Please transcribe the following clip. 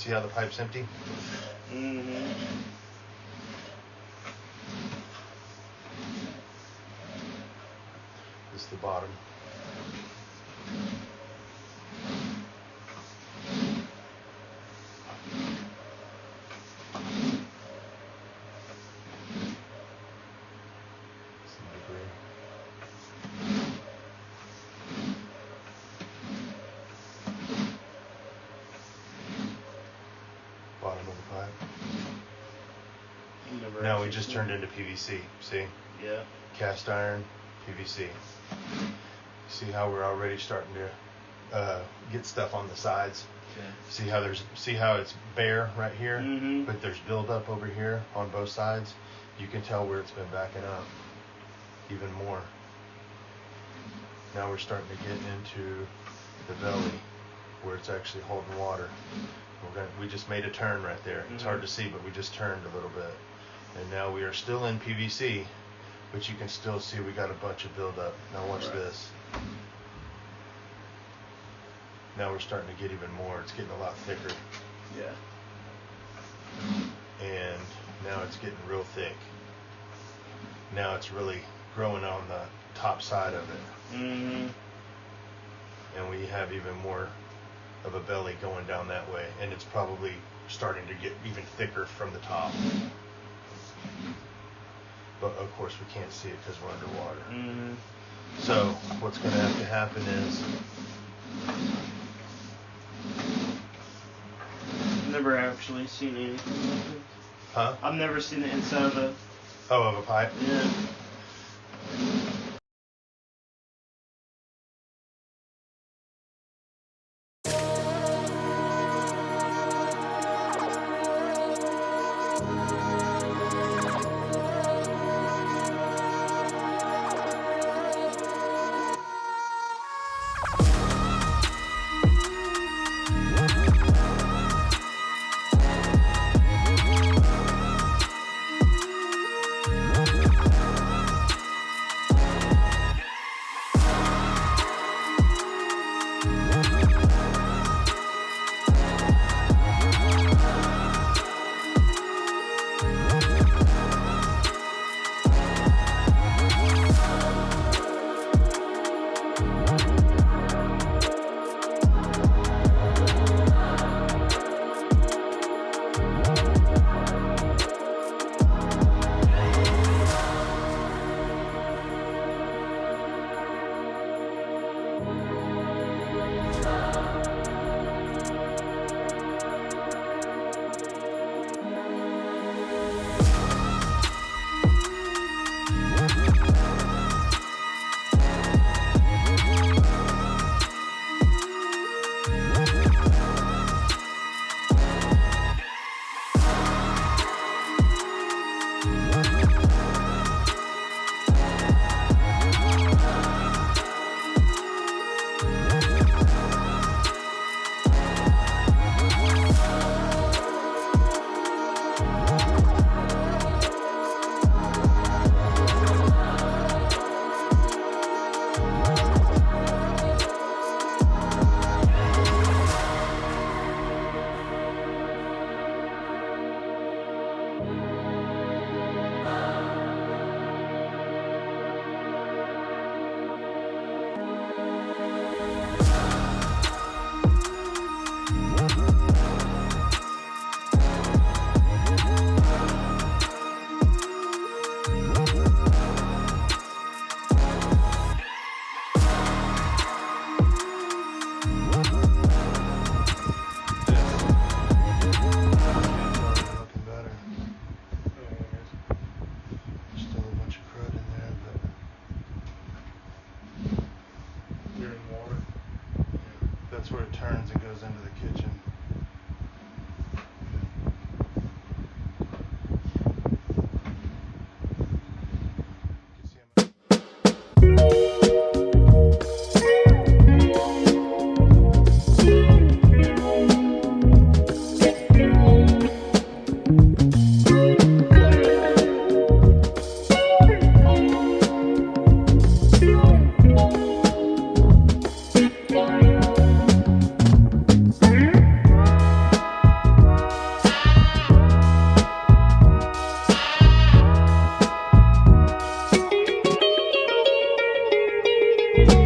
See how the pipe's empty? Mm-hmm. This is the bottom. Some debris. Bottom of the pipe. Now we just turned into PVC, see? Yeah. Cast iron, PVC. See how we're already starting to get stuff on the sides? Okay. See how it's bare right here, Mm-hmm. but there's buildup over here on both sides. You can tell where it's been backing up even more. Now we're starting to get into the belly where it's actually holding water. We just made a turn right there. It's hard to see, but we just turned a little bit. And now we are still in PVC, but you can still see we got a bunch of buildup. Now watch this. Now we're starting to get even more. It's getting a lot thicker. Yeah. And now it's getting real thick. Now it's really growing on the top side of it. Mm-hmm. And we have even more of a belly going down that way. And it's probably starting to get even thicker from the top. But of course we can't see it because we're underwater. Mm-hmm. So what's going to have to happen is... Never actually seen anything like this. Huh? I've never seen the inside of a... Oh, of a pipe? Yeah. Where it turns and goes into the kitchen. Thank you.